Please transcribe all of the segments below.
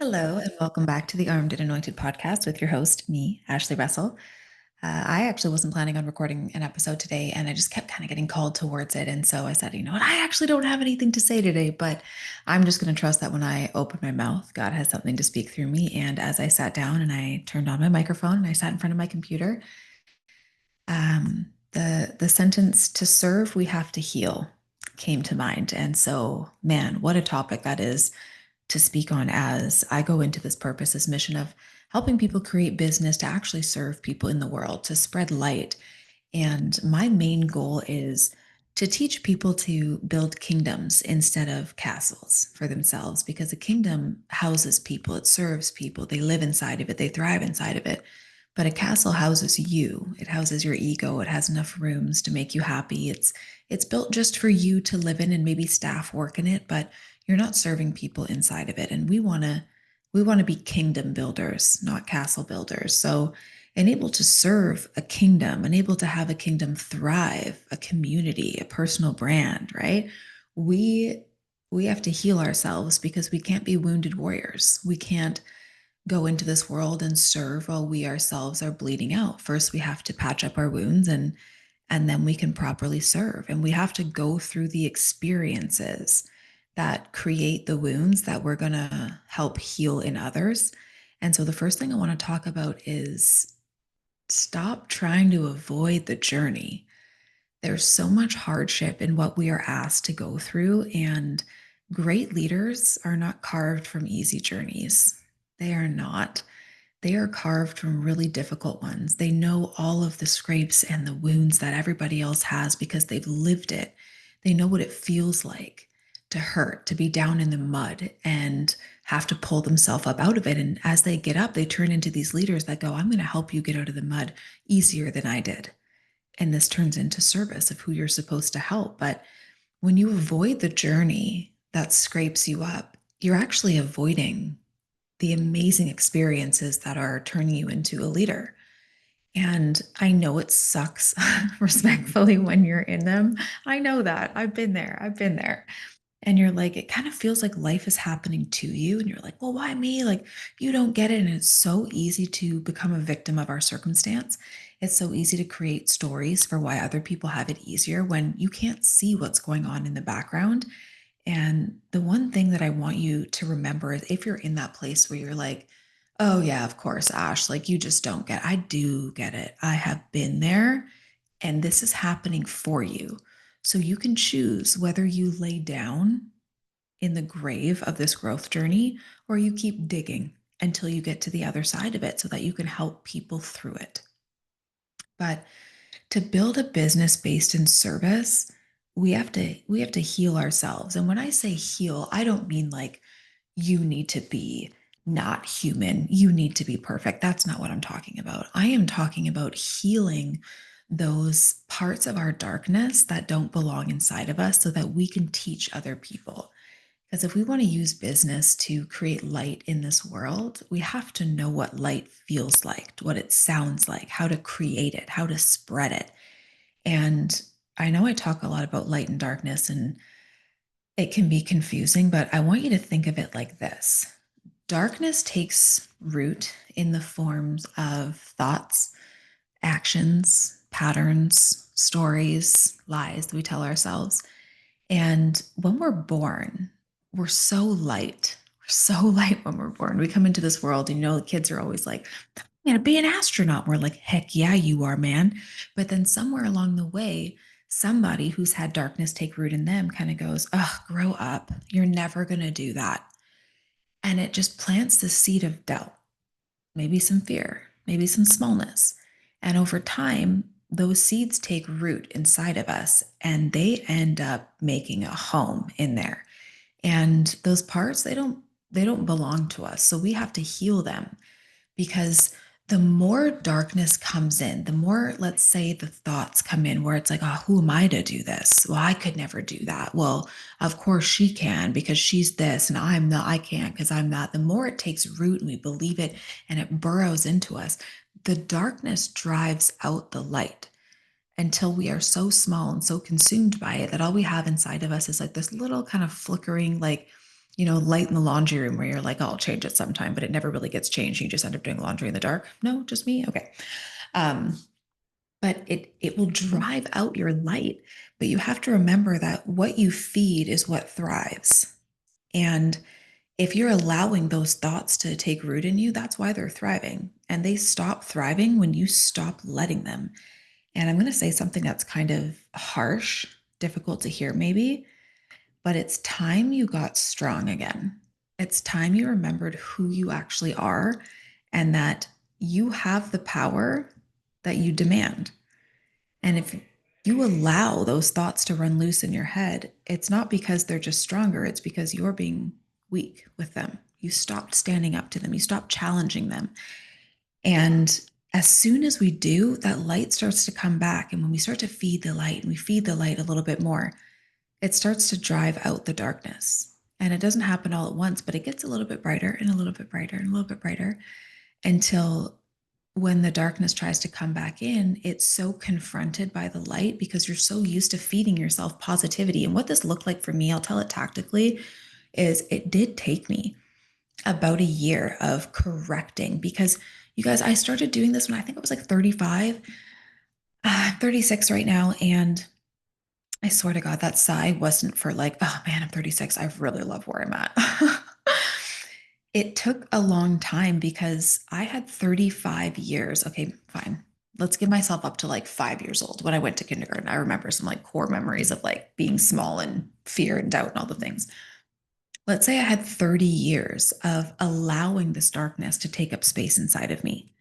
Hello, and welcome back to the Armed and Anointed podcast with your host, me, Ashley Russell. I actually wasn't planning on recording an episode today, and I just kept kind of getting called towards it. And so I said, you know what, I actually don't have anything to say today, but I'm just going to trust that when I open my mouth, God has something to speak through me. And as I sat down and I turned on my microphone and I sat in front of my computer, the sentence "to serve, we have to heal" came to mind. And so, man, what a topic that is to speak on as I go into this purpose, this mission of helping people create business to actually serve people in the world, to spread light. And my main goal is to teach people to build kingdoms instead of castles for themselves, because a kingdom houses people, it serves people, they live inside of it, they thrive inside of it. But a castle houses you. It houses your ego. It has enough rooms to make you happy. It's built just for you to live in and maybe staff work in it, but you're not serving people inside of it. And we want to be kingdom builders, not castle builders. So and able to serve a kingdom and able to have a kingdom thrive, a community, a personal brand, right? We we have to heal ourselves because we can't be wounded warriors. We can't go into this world and serve while we ourselves are bleeding out. First, we have to patch up our wounds and then we can properly serve. And we have to go through the experiences that create the wounds that we're going to help heal in others. And so the first thing I want to talk about is stop trying to avoid the journey. There's so much hardship in what we are asked to go through, and great leaders are not carved from easy journeys. They are not. They are carved from really difficult ones. They know all of the scrapes and the wounds that everybody else has because they've lived it. They know what it feels like to hurt, to be down in the mud and have to pull themselves up out of it. And as they get up, they turn into these leaders that go, I'm going to help you get out of the mud easier than I did. And this turns into service of who you're supposed to help. But when you avoid the journey that scrapes you up, you're actually avoiding the amazing experiences that are turning you into a leader. And I know it sucks respectfully when you're in them. I know that. I've been there. I've been there. And you're like, it kind of feels like life is happening to you. And you're like, well, why me? Like, you don't get it. And it's so easy to become a victim of our circumstance. It's so easy to create stories for why other people have it easier when you can't see what's going on in the background. And the one thing that I want you to remember is if you're in that place where you're like, oh, yeah, of course, Ash, like you just don't get, I do get it. I have been there and this is happening for you. So you can choose whether you lay down in the grave of this growth journey or you keep digging until you get to the other side of it so that you can help people through it. But to build a business based in service, we have to heal ourselves. And when I say heal, I don't mean like you need to be not human, you need to be perfect. That's not what I'm talking about. I am talking about healing those parts of our darkness that don't belong inside of us so that we can teach other people. Because if we want to use business to create light in this world, we have to know what light feels like, what it sounds like, how to create it, how to spread it. And I know I talk a lot about light and darkness, and it can be confusing, but I want you to think of it like this. Darkness takes root in the forms of thoughts, actions, patterns, stories, lies that we tell ourselves. And when we're born, we're so light. We're so light when we're born. We come into this world, and the kids are always like, I'm going to be an astronaut. We're like, heck yeah, you are, man. But then somewhere along the way, somebody who's had darkness take root in them kind of goes, oh, grow up. You're never going to do that. And it just plants the seed of doubt, maybe some fear, maybe some smallness. And over time, those seeds take root inside of us and they end up making a home in there. And those parts, they don't belong to us. So we have to heal them because the more darkness comes in, the more, let's say, the thoughts come in where it's like, oh, who am I to do this? Well, I could never do that. Well, of course she can because she's this, and I'm not, I can't because I'm not. The more it takes root and we believe it and it burrows into us, the darkness drives out the light until we are so small and so consumed by it that all we have inside of us is like this little kind of flickering, like light in the laundry room where you're like, oh, I'll change it sometime, but it never really gets changed. You just end up doing laundry in the dark. No, just me. Okay. Um, but it will drive out your light. But you have to remember that what you feed is what thrives. And if you're allowing those thoughts to take root in you, that's why they're thriving. And they stop thriving when you stop letting them. And I'm going to say something that's kind of harsh, difficult to hear maybe, but it's time you got strong again. It's time you remembered who you actually are and that you have the power that you demand. And if you allow those thoughts to run loose in your head, it's not because they're just stronger, it's because you're being weak with them. You stopped standing up to them, you stopped challenging them. And as soon as we do, that light starts to come back. And when we start to feed the light and we feed the light a little bit more, it starts to drive out the darkness. And it doesn't happen all at once, but it gets a little bit brighter and a little bit brighter and a little bit brighter until when the darkness tries to come back in, it's so confronted by the light because you're so used to feeding yourself positivity. And what this looked like for me, I'll tell it tactically, is it did take me about a year of correcting because you guys, I started doing this when I think I was like 35. I'm 36 right now. And I swear to God, that sigh wasn't for like, oh man, I'm 36. I really love where I'm at. It took a long time because I had 35 years. Okay, fine. Let's give myself up to like 5 years old when I went to kindergarten. I remember some like core memories of like being small and fear and doubt and all the things. Let's say I had 30 years of allowing this darkness to take up space inside of me.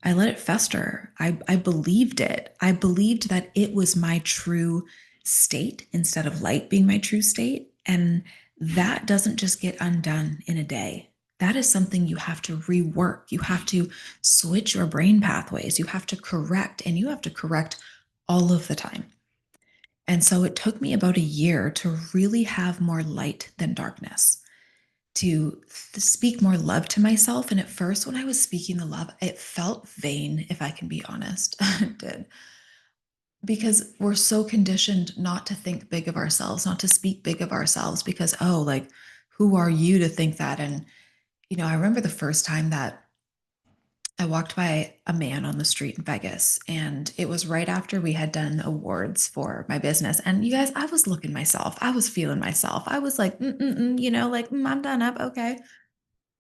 I let it fester. I believed it. I believed that it was my true state instead of light being my true state. And that doesn't just get undone in a day. That is something you have to rework. You have to switch your brain pathways. You have to correct, and you have to correct all of the time. And so it took me about a year to really have more light than darkness, to speak more love to myself. And at first, when I was speaking the love, it felt vain, if I can be honest. It did. Because we're so conditioned not to think big of ourselves, not to speak big of ourselves, because, oh, like, who are you to think that? And, I remember the first time that I walked by a man on the street in Vegas, and it was right after we had done awards for my business. And you guys, I was looking myself, I was feeling myself. I was like, like, I'm done up. Okay.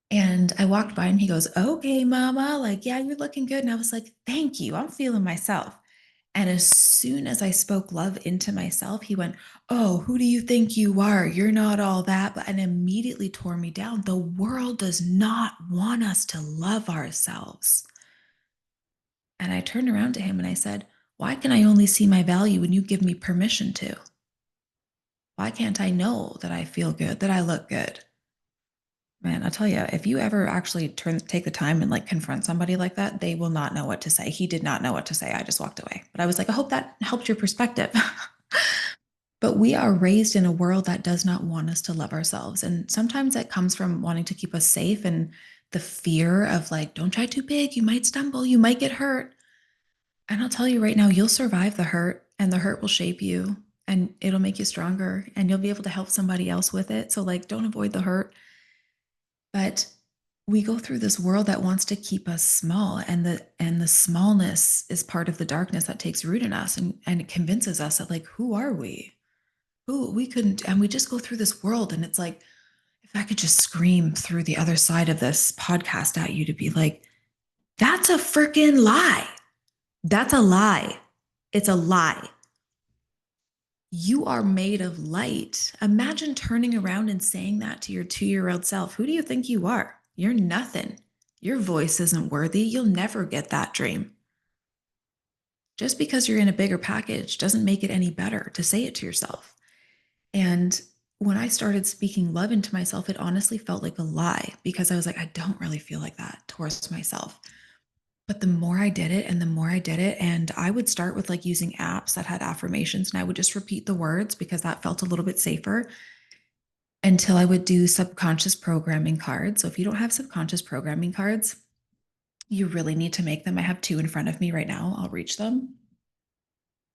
And I walked by and he goes, okay, mama, like, yeah, you're looking good. And I was like, thank you. I'm feeling myself. And as soon as I spoke love into myself, he went, oh, who do you think you are? You're not all that. And immediately tore me down. The world does not want us to love ourselves. And I turned around to him and I said, why can I only see my value when you give me permission to? Why can't I know that I feel good, that I look good? Man, I'll tell you, if you ever actually take the time and like confront somebody like that, they will not know what to say. He did not know what to say. I just walked away. But I was like, I hope that helped your perspective. But we are raised in a world that does not want us to love ourselves. And sometimes that comes from wanting to keep us safe and the fear of like, don't try too big. You might stumble, you might get hurt. And I'll tell you right now, you'll survive the hurt and the hurt will shape you and it'll make you stronger and you'll be able to help somebody else with it. So, like, don't avoid the hurt. But we go through this world that wants to keep us small, and the smallness is part of the darkness that takes root in us, and it convinces us that, like, who are we? Who we couldn't, and we just go through this world and it's like, if I could just scream through the other side of this podcast at you to be like, that's a freaking lie. That's a lie. It's a lie. You are made of light. Imagine turning around and saying that to your 2-year-old self. Who do you think you are? You're nothing. Your voice isn't worthy. You'll never get that dream. Just because you're in a bigger package doesn't make it any better to say it to yourself. And when I started speaking love into myself, it honestly felt like a lie because I was like, I don't really feel like that towards myself. But the more I did it and the more I did it, and I would start with like using apps that had affirmations and I would just repeat the words because that felt a little bit safer until I would do subconscious programming cards. So if you don't have subconscious programming cards, you really need to make them. I have 2 in front of me right now. I'll reach them.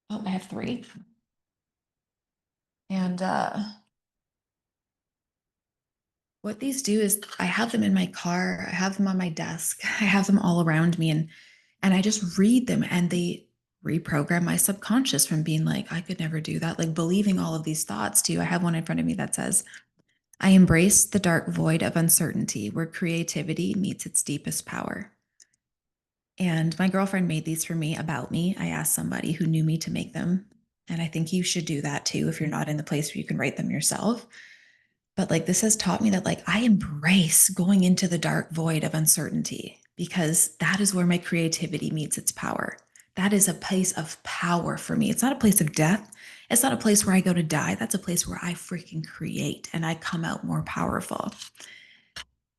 Oh, I have 3. And what these do is I have them in my car, I have them on my desk, I have them all around me, and I just read them, and they reprogram my subconscious from being like, I could never do that, like believing all of these thoughts to, I have one in front of me that says, I embrace the dark void of uncertainty where creativity meets its deepest power. And my girlfriend made these for me about me. I asked somebody who knew me to make them. And I think you should do that too if you're not in the place where you can write them yourself. But like this has taught me that like I embrace going into the dark void of uncertainty because that is where my creativity meets its power. That is a place of power for me. It's not a place of death. It's not a place where I go to die. That's a place where I freaking create and I come out more powerful.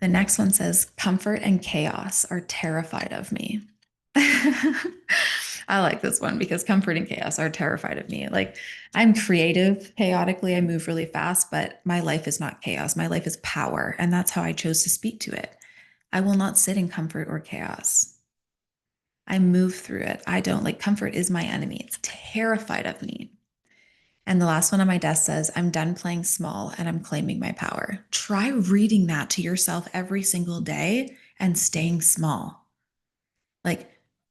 The next one says, comfort and chaos are terrified of me. I like this one because comfort and chaos are terrified of me. Like I'm creative chaotically, I move really fast, but my life is not chaos. My life is power. And that's how I chose to speak to it. I will not sit in comfort or chaos. I move through it. I don't like comfort is my enemy. It's terrified of me. And the last one on my desk says, I'm done playing small and I'm claiming my power. Try reading that to yourself every single day and staying small. Like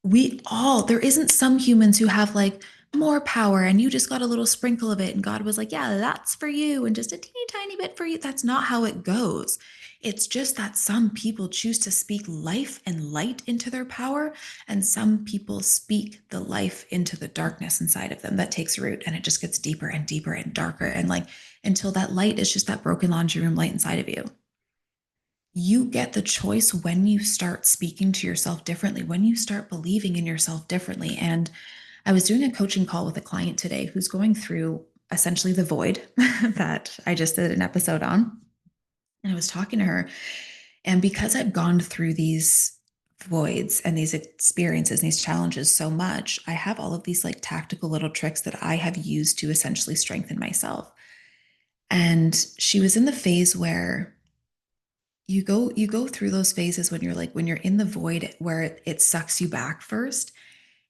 there isn't some humans who have like more power and you just got a little sprinkle of it. And God was like, yeah, that's for you. And just a teeny tiny bit for you. That's not how it goes. It's just that some people choose to speak life and light into their power. And some people speak the life into the darkness inside of them that takes root and it just gets deeper and deeper and darker. And like until that light is just that broken laundry room light inside of you. You get the choice when you start speaking to yourself differently, when you start believing in yourself differently. And I was doing a coaching call with a client today who's going through essentially the void that I just did an episode on. And I was talking to her. And because I've gone through these voids and these experiences and these challenges so much, I have all of these like tactical little tricks that I have used to essentially strengthen myself. And she was in the phase where you go through those phases when you're in the void where it sucks you back first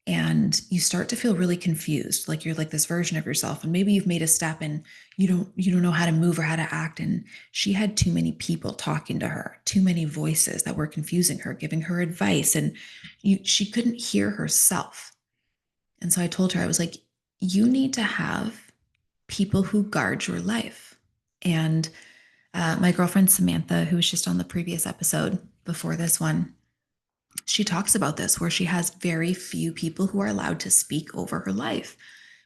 and you start to feel really confused, like you're like this version of yourself and maybe you've made a step and you don't know how to move or how to act. And she had too many people talking to her, too many voices that were confusing her, giving her advice, and she couldn't hear herself. And so I told her, I was like, you need to have people who guard your life. And my girlfriend Samantha, who was just on the previous episode before this one, she talks about this where she has very few people who are allowed to speak over her life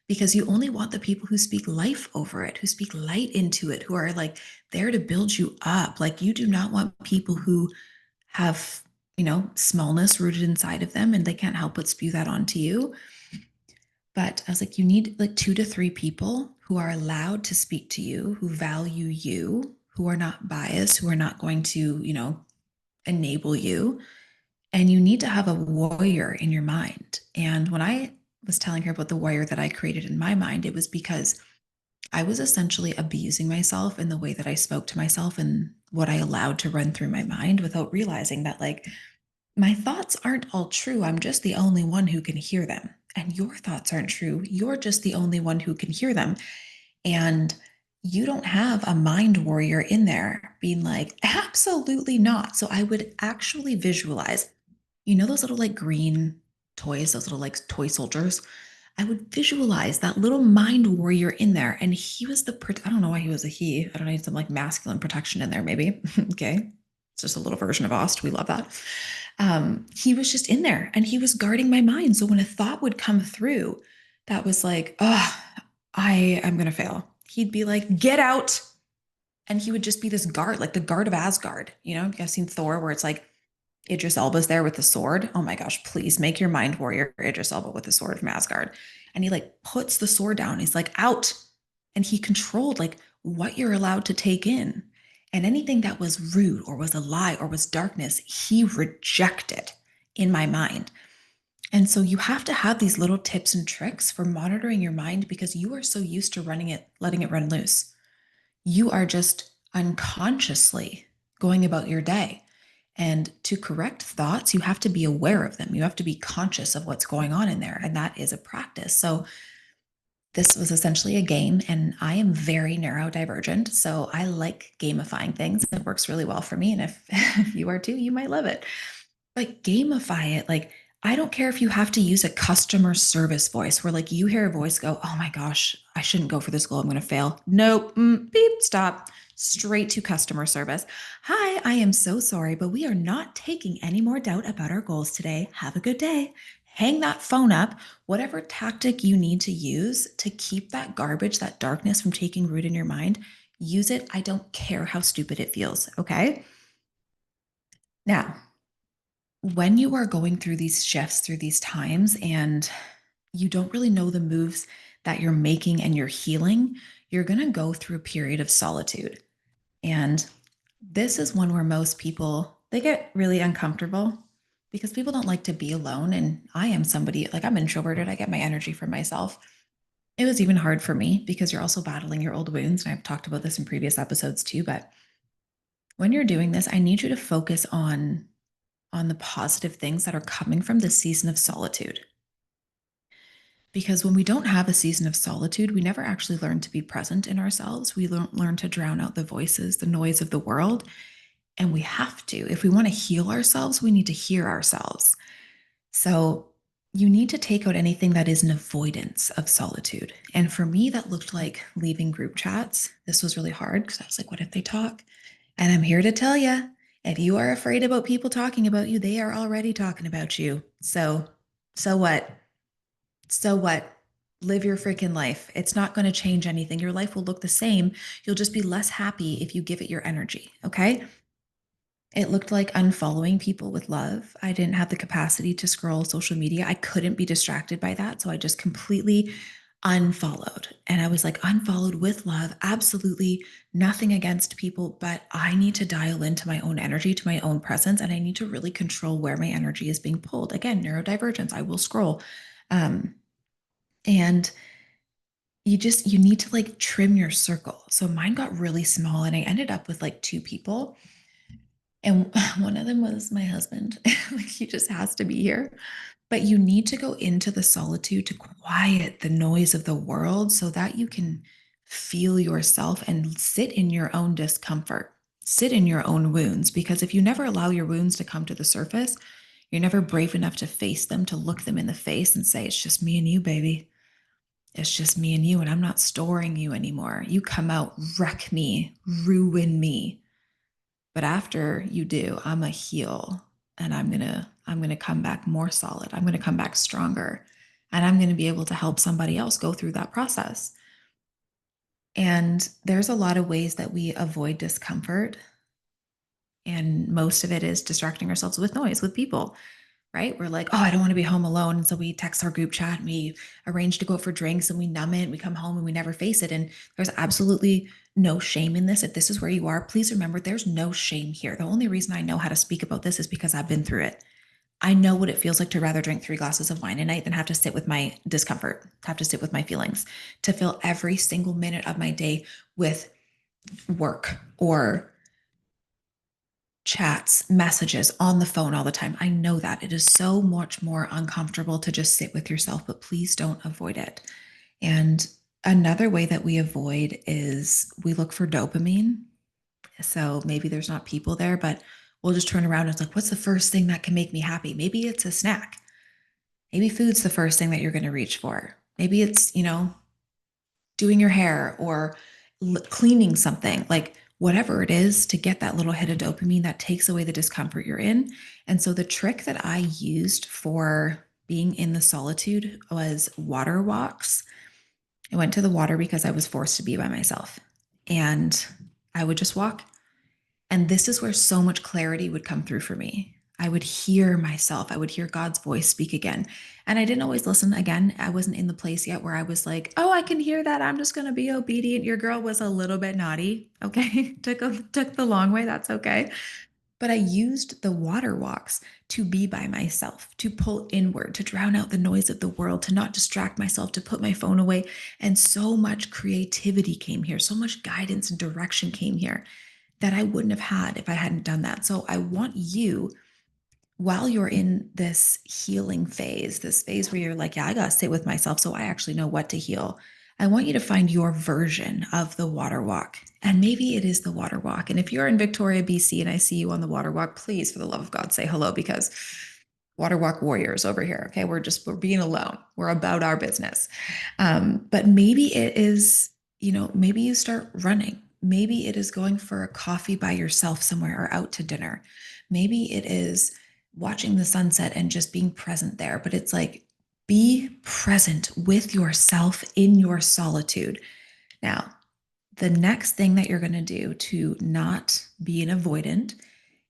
because you only want the people who speak life over it, who speak light into it, who are like there to build you up. Like you do not want people who have, smallness rooted inside of them and they can't help but spew that onto you. But I was like, you need like 2 to 3 people who are allowed to speak to you, who value you, who are not biased, who are not going to, enable you. And you need to have a warrior in your mind. And when I was telling her about the warrior that I created in my mind, it was because I was essentially abusing myself in the way that I spoke to myself and what I allowed to run through my mind without realizing that, like, my thoughts aren't all true. I'm just the only one who can hear them. And your thoughts aren't true. You're just the only one who can hear them. And you don't have a mind warrior in there being like, absolutely not. So I would actually visualize, those little like green toys, those little like toy soldiers. I would visualize that little mind warrior in there. And he was I don't know why he was a he. I don't need some like masculine protection in there, maybe. Okay. It's just a little version of Ost. We love that. He was just in there and he was guarding my mind. So when a thought would come through that was like, oh, I am going to fail, he'd be like, get out. And he would just be this guard, like the guard of Asgard. I've seen Thor where it's like Idris Elba's there with the sword. Oh my gosh, please make your mind warrior Idris Elba with the sword from Asgard. And he like puts the sword down. He's like, out. And he controlled like what you're allowed to take in. And anything that was rude or was a lie or was darkness, he rejected in my mind. And so you have to have these little tips and tricks for monitoring your mind because you are so used to letting it run loose. You are just unconsciously going about your day. And to correct thoughts, you have to be aware of them. You have to be conscious of what's going on in there. And that is a practice. So This was essentially a game, and I am very neurodivergent. So I like gamifying things. It works really well for me. And if, if you are too, you might love it. Like gamify it. Like, I don't care if you have to use a customer service voice where like you hear a voice go, oh my gosh, I shouldn't go for this goal. I'm going to fail. Nope. Beep, stop. Straight to customer service. Hi, I am so sorry, but we are not taking any more doubt about our goals today. Have a good day. Hang that phone up. Whatever tactic you need to use to keep that garbage, that darkness from taking root in your mind, use it. I don't care how stupid it feels. Okay. Now, when you are going through these shifts, through these times, and you don't really know the moves that you're making and you're healing, you're going to go through a period of solitude. And this is one where most people they get really uncomfortable because people don't like to be alone, and I am somebody like I'm introverted. I get my energy from myself. It was even hard for me because you're also battling your old wounds, and I've talked about this in previous episodes too, but when you're doing this, I need you to focus on the positive things that are coming from this season of solitude. Because when we don't have a season of solitude, we never actually learn to be present in ourselves. We learn to drown out the voices, the noise of the world. And we have to. If we want to heal ourselves, we need to hear ourselves. So you need to take out anything that is an avoidance of solitude. And for me, that looked like leaving group chats. This was really hard because I was like, what if they talk? And I'm here to tell you, if you are afraid about people talking about you, they are already talking about you. So what? So what? Live your freaking life. It's not going to change anything. Your life will look the same. You'll just be less happy if you give it your energy. Okay. It looked like unfollowing people with love. I didn't have the capacity to scroll social media. I couldn't be distracted by that. So I just completely unfollowed. And I was like, unfollowed with love. Absolutely nothing against people, but I need to dial into my own energy, to my own presence. And I need to really control where my energy is being pulled. Again, neurodivergence. I will scroll. Um, and you need to like trim your circle. So mine got really small and I ended up with like two people. And one of them was my husband. Like he just has to be here. But you need to go into the solitude to quiet the noise of the world so that you can feel yourself and sit in your own discomfort, sit in your own wounds. Because if you never allow your wounds to come to the surface, you're never brave enough to face them, to look them in the face and say, it's just me and you, baby. It's just me and you, and I'm not storing you anymore. You come out, wreck me, ruin me. But after you do, I'm a heal and I'm going to come back more solid. I'm going to come back stronger and I'm going to be able to help somebody else go through that process. And there's a lot of ways that we avoid discomfort, and most of it is distracting ourselves with noise, with people, right? We're like, oh, I don't want to be home alone. And so we text our group chat and we arrange to go out for drinks and we numb it. And we come home and we never face it. And there's absolutely no shame in this. If this is where you are, please remember there's no shame here. The only reason I know how to speak about this is because I've been through it. I know what it feels like to rather drink 3 glasses of wine a night than have to sit with my discomfort, have to sit with my feelings, to fill every single minute of my day with work or chats, messages on the phone all the time. I know that it is so much more uncomfortable to just sit with yourself, but please don't avoid it. And another way that we avoid is we look for dopamine. So maybe there's not people there, but we'll just turn around and it's like, what's the first thing that can make me happy? Maybe it's a snack. Maybe food's the first thing that you're going to reach for. Maybe it's, doing your hair or cleaning something, like whatever it is to get that little hit of dopamine that takes away the discomfort you're in. And so the trick that I used for being in the solitude was water walks. I went to the water because I was forced to be by myself. And I would just walk. And this is where so much clarity would come through for me. I would hear myself. I would hear God's voice speak again. And I didn't always listen. Again, I wasn't in the place yet where I was like, oh, I can hear that. I'm just going to be obedient. Your girl was a little bit naughty. Okay. took the long way. That's okay. But I used the water walks to be by myself, to pull inward, to drown out the noise of the world, to not distract myself, to put my phone away. And so much creativity came here. So much guidance and direction came here that I wouldn't have had if I hadn't done that. So I want you, while you're in this healing phase, this phase where you're like, yeah, I got to sit with myself so I actually know what to heal. I want you to find your version of the water walk. And maybe it is the water walk. And if you're in Victoria, BC, and I see you on the water walk, please, for the love of God, say hello because water walk warriors over here. Okay. We're being alone. We're about our business. But maybe it is, maybe you start running. Maybe it is going for a coffee by yourself somewhere or out to dinner. Maybe it is watching the sunset and just being present there. But it's like, be present with yourself in your solitude. Now, the next thing that you're going to do to not be an avoidant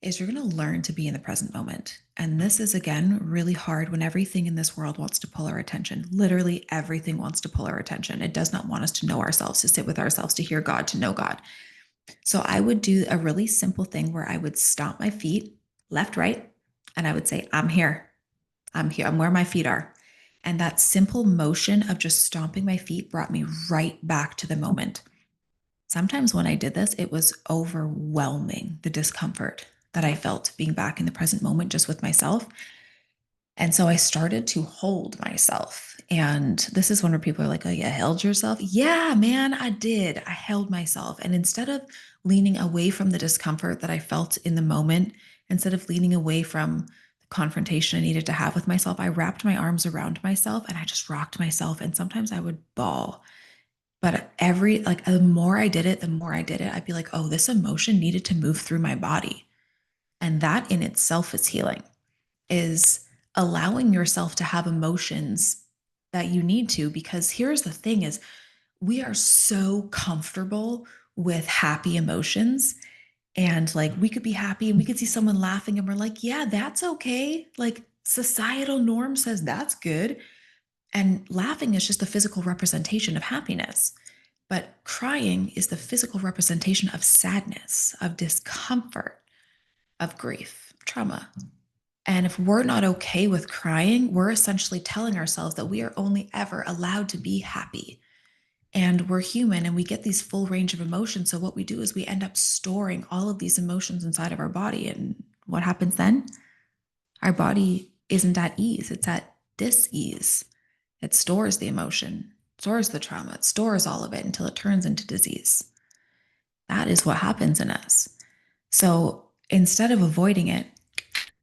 is you're going to learn to be in the present moment. And this is, again, really hard when everything in this world wants to pull our attention. Literally, everything wants to pull our attention. It does not want us to know ourselves, to sit with ourselves, to hear God, to know God. So I would do a really simple thing where I would stomp my feet left, right, and I would say, I'm here. I'm here. I'm where my feet are. And that simple motion of just stomping my feet brought me right back to the moment. Sometimes when I did this, it was overwhelming, the discomfort that I felt being back in the present moment just with myself. And so I started to hold myself. And this is one where people are like, oh, you held yourself? Yeah, man, I did. I held myself. And instead of leaning away from the discomfort that I felt in the moment, instead of leaning away from the confrontation I needed to have with myself, I wrapped my arms around myself and I just rocked myself. And sometimes I would bawl. But the more I did it, the more I did it, I'd be like, oh, this emotion needed to move through my body. And that in itself is healing, is allowing yourself to have emotions that you need to. Because here's the thing is we are so comfortable with happy emotions. And like we could be happy and we could see someone laughing and we're like, yeah, that's okay. Like societal norm says that's good. And laughing is just a physical representation of happiness. But crying is the physical representation of sadness, of discomfort, of grief, trauma. And if we're not okay with crying, we're essentially telling ourselves that we are only ever allowed to be happy. And we're human and we get these full range of emotions. So what we do is we end up storing all of these emotions inside of our body. And what happens then? Our body isn't at ease, it's at dis-ease. It stores the emotion, stores the trauma, it stores all of it until it turns into disease. That is what happens in us. So instead of avoiding it,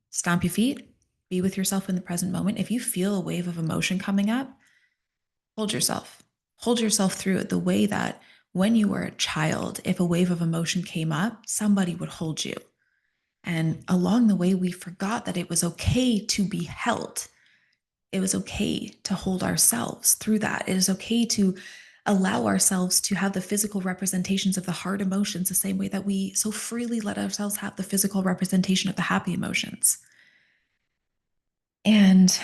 stomp your feet, be with yourself in the present moment. If you feel a wave of emotion coming up, hold yourself. Hold yourself through it the way that when you were a child, if a wave of emotion came up, somebody would hold you. And along the way, we forgot that it was okay to be held. It was okay to hold ourselves through that. It is okay to allow ourselves to have the physical representations of the hard emotions the same way that we so freely let ourselves have the physical representation of the happy emotions. And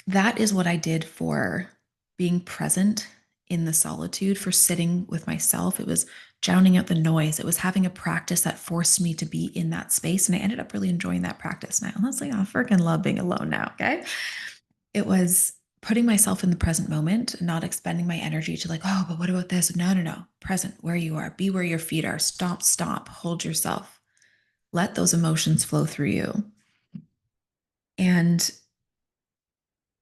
that is what I did for being present in the solitude, for sitting with myself. It was drowning out the noise. It was having a practice that forced me to be in that space. And I ended up really enjoying that practice. And I honestly, I freaking love being alone now. Okay. It was putting myself in the present moment, not expending my energy to like, oh, but what about this? No, no, no. Present where you are. Be where your feet are. Stomp, stomp. Hold yourself. Let those emotions flow through you. And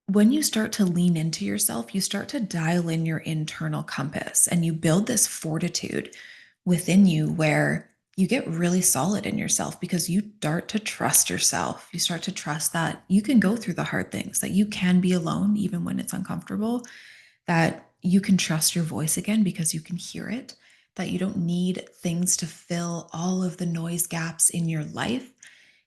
when you start to lean into yourself, you start to dial in your internal compass and you build this fortitude within you where you get really solid in yourself because you start to trust yourself. You start to trust that you can go through the hard things, that you can be alone even when it's uncomfortable, that you can trust your voice again because you can hear it, that you don't need things to fill all of the noise gaps in your life.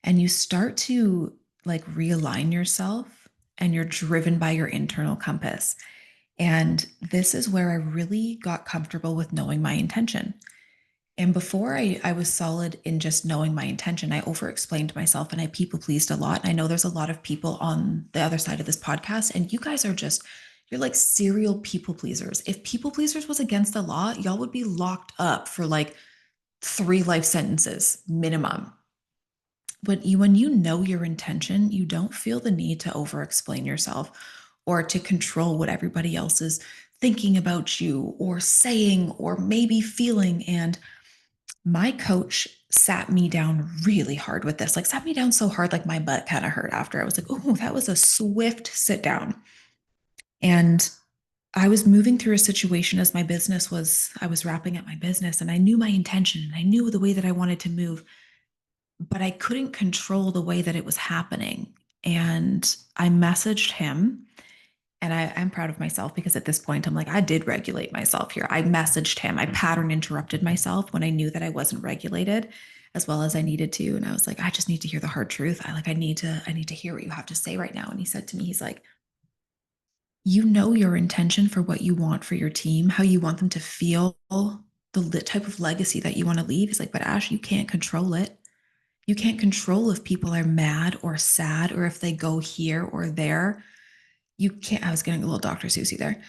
And you start to like realign yourself and you're driven by your internal compass. And this is where I really got comfortable with knowing my intention. And before I was solid in just knowing my intention, I over explained myself and I people pleased a lot. And I know there's a lot of people on the other side of this podcast, and you guys are just, you're like serial people pleasers. If people pleasers was against the law, y'all would be locked up for like 3 life sentences minimum. But when you know your intention, you don't feel the need to over explain yourself or to control what everybody else is thinking about you or saying or maybe feeling. And my coach sat me down really hard with this, like sat me down so hard, like my butt kind of hurt after. I was like, oh, that was a swift sit down. And I was moving through a situation as I was wrapping up my business and I knew my intention and I knew the way that I wanted to move, but I couldn't control the way that it was happening. And I messaged him and I'm proud of myself because at this point I'm like, I did regulate myself here. I messaged him, I pattern interrupted myself when I knew that I wasn't regulated as well as I needed to. And I was like, I just need to hear the hard truth. I need to hear what you have to say right now. And he said to me, he's like, you know your intention for what you want for your team, how you want them to feel, the type of legacy that you want to leave. He's like, but Ash, you can't control it. You can't control if people are mad or sad or if they go here or there. You can't, I was getting a little Dr. Susie there.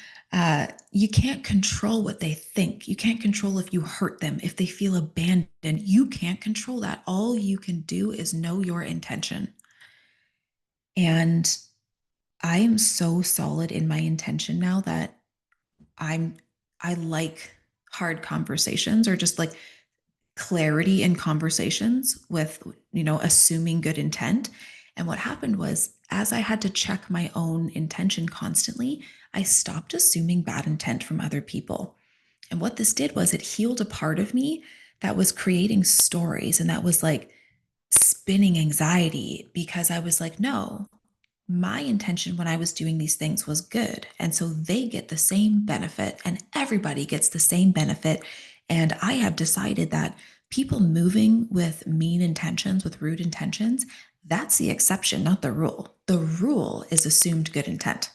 You can't control what they think. You can't control if you hurt them, if they feel abandoned. You can't control that. All you can do is know your intention. And I am so solid in my intention now that I'm I like hard conversations or just like clarity in conversations with, assuming good intent. And what happened was as I had to check my own intention constantly, I stopped assuming bad intent from other people. And what this did was it healed a part of me that was creating stories and that was like spinning anxiety because I was like, no, my intention when I was doing these things was good. And so they get the same benefit and everybody gets the same benefit. And I have decided that people moving with mean intentions, with rude intentions, that's the exception, not the rule. The rule is assumed good intent.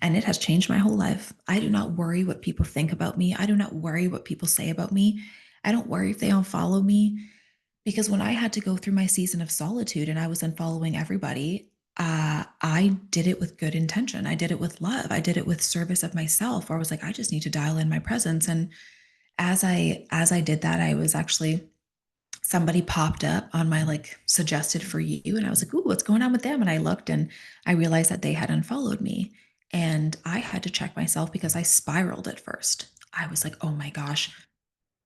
And it has changed my whole life. I do not worry what people think about me. I do not worry what people say about me. I don't worry if they unfollow me. Because when I had to go through my season of solitude and I was unfollowing everybody, I did it with good intention. I did it with love. I did it with service of myself. Where I was like, I just need to dial in my presence. And as I did that, I was actually somebody popped up on my like suggested for you, and I was like, ooh, what's going on with them? And I looked and I realized that they had unfollowed me, and I had to check myself because I spiraled at first. I was like, oh my gosh,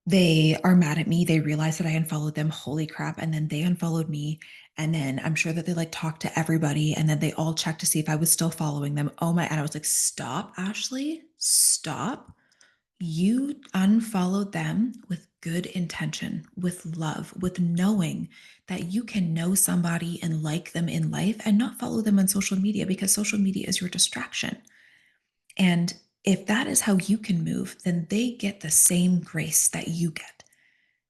they are mad at me. They realize that I unfollowed them. Holy crap. And then they unfollowed me. And then I'm sure that they like talked to everybody. And then they all checked to see if I was still following them. Oh my, and I was like, stop, Ashley, stop. You unfollowed them with good intention, with love, with knowing that you can know somebody and like them in life and not follow them on social media because social media is your distraction. And if that is how you can move, then they get the same grace that you get.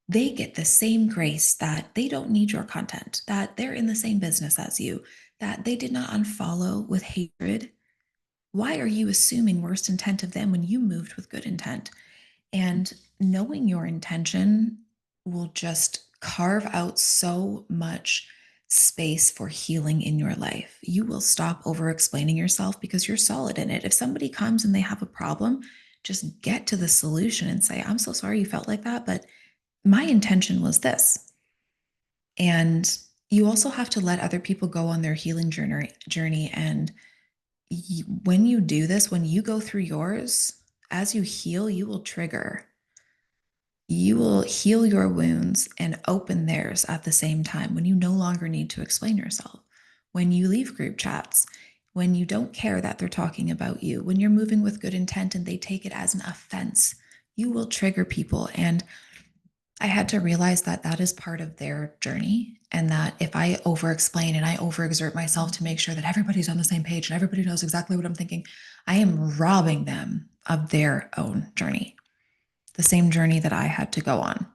They get the same grace that they don't need your content, that they're in the same business as you, that they did not unfollow with hatred. Why are you assuming worst intent of them when you moved with good intent? And knowing your intention will just carve out so much space for healing in your life. You will stop over explaining yourself because you're solid in it. If somebody comes and they have a problem, just get to the solution and say, I'm so sorry you felt like that, but my intention was this. And you also have to let other people go on their healing journey. And when you do this, when you go through yours, as you heal, you will heal your wounds and open theirs at the same time when you no longer need to explain yourself. When you leave group chats, when you don't care that they're talking about you, when you're moving with good intent and they take it as an offense, you will trigger people. And I had to realize that that is part of their journey. And that if I over explain and I overexert myself to make sure that everybody's on the same page and everybody knows exactly what I'm thinking, I am robbing them of their own journey, the same journey that I had to go on.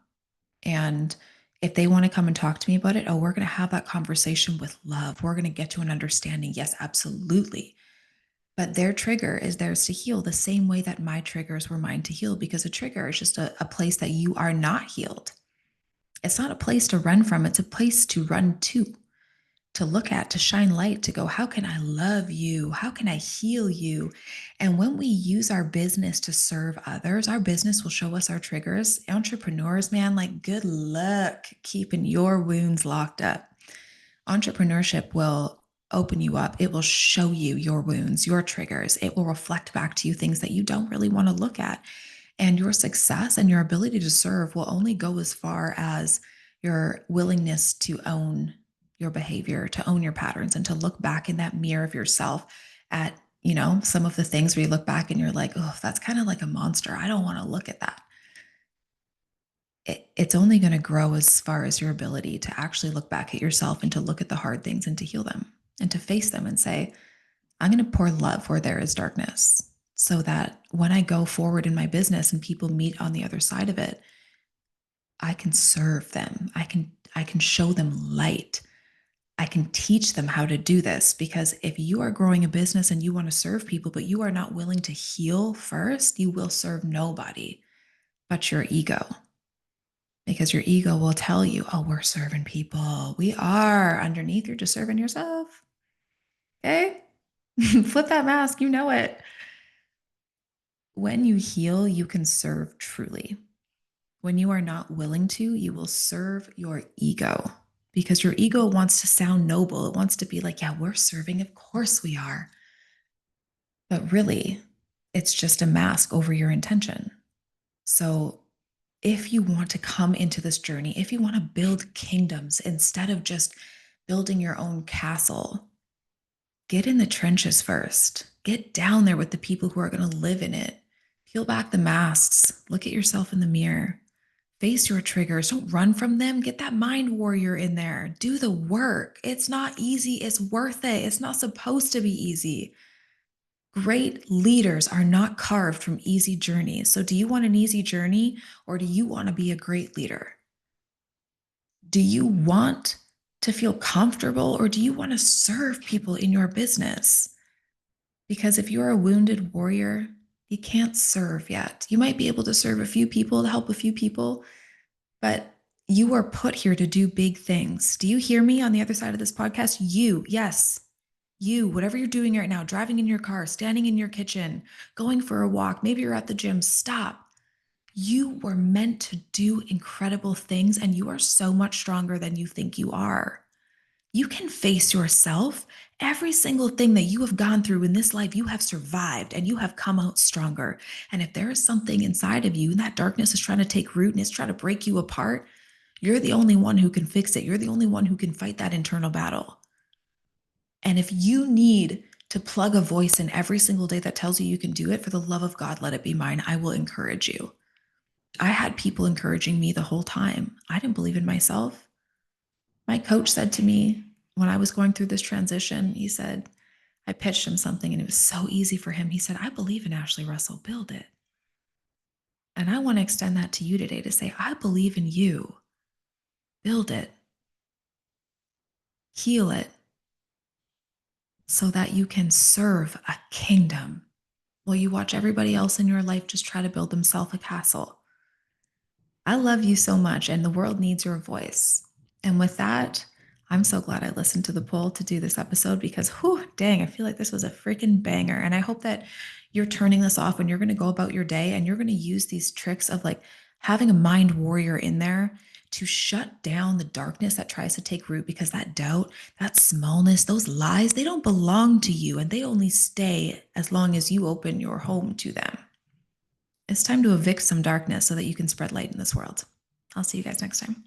And if they want to come and talk to me about it, oh, we're going to have that conversation with love. We're going to get to an understanding. Yes, absolutely. But their trigger is theirs to heal the same way that my triggers were mine to heal, because a trigger is just a place that you are not healed. It's not a place to run from, it's a place to run to look at, to shine light, to go, how can I love you? How can I heal you? And when we use our business to serve others, our business will show us our triggers. Entrepreneurs, man, like good luck keeping your wounds locked up. Entrepreneurship will open you up. It will show you your wounds, your triggers. It will reflect back to you things that you don't really want to look at. And your success and your ability to serve will only go as far as your willingness to own your behavior, to own your patterns, and to look back in that mirror of yourself at some of the things where you look back and you're like, oh, that's kind of like a monster. I don't want to look at that. It's only going to grow as far as your ability to actually look back at yourself and to look at the hard things and to heal them and to face them and say, I'm going to pour love where there is darkness so that when I go forward in my business and people meet on the other side of it, I can serve them. I can show them light. I can teach them how to do this, because if you are growing a business and you want to serve people, but you are not willing to heal first, you will serve nobody but your ego. Because your ego will tell you, oh, we're serving people. We are. Underneath, you're just serving yourself. Okay? Flip that mask. You know it. When you heal, you can serve truly. When you are not willing to, you will serve your ego, because your ego wants to sound noble. It wants to be like, yeah, we're serving. Of course we are. But really, it's just a mask over your intention. So if you want to come into this journey, if you want to build kingdoms instead of just building your own castle, get in the trenches first. Get down there with the people who are going to live in it. Peel back the masks. Look at yourself in the mirror. Face your triggers. Don't run from them. Get that mind warrior in there. Do the work. It's not easy. It's worth it. It's not supposed to be easy. Great leaders are not carved from easy journeys. So, do you want an easy journey, or do you want to be a great leader? Do you want to feel comfortable, or do you want to serve people in your business? Because if you're a wounded warrior, you can't serve yet. You might be able to serve a few people, to help a few people, but you are put here to do big things. Do you hear me on the other side of this podcast? You, yes, you, whatever you're doing right now, driving in your car, standing in your kitchen, going for a walk, maybe you're at the gym, stop. You were meant to do incredible things, and you are so much stronger than you think you are. You can face yourself. Every single thing that you have gone through in this life, you have survived and you have come out stronger. And if there is something inside of you and that darkness is trying to take root and it's trying to break you apart, you're the only one who can fix it. You're the only one who can fight that internal battle. And if you need to plug a voice in every single day that tells you you can do it, for the love of God, let it be mine. I will encourage you. I had people encouraging me the whole time. I didn't believe in myself. My coach said to me when I was going through this transition, he said, I pitched him something and it was so easy for him. He said, I believe in Ashley Russell, build it. And I want to extend that to you today to say, I believe in you, build it, heal it, so that you can serve a kingdom while you watch everybody else in your life just try to build themselves a castle. I love you so much, and the world needs your voice. And with that, I'm so glad I listened to the poll to do this episode, because, whew, dang, I feel like this was a freaking banger. And I hope that you're turning this off when you're going to go about your day, and you're going to use these tricks of like having a mind warrior in there to shut down the darkness that tries to take root, because that doubt, that smallness, those lies, they don't belong to you, and they only stay as long as you open your home to them. It's time to evict some darkness so that you can spread light in this world. I'll see you guys next time.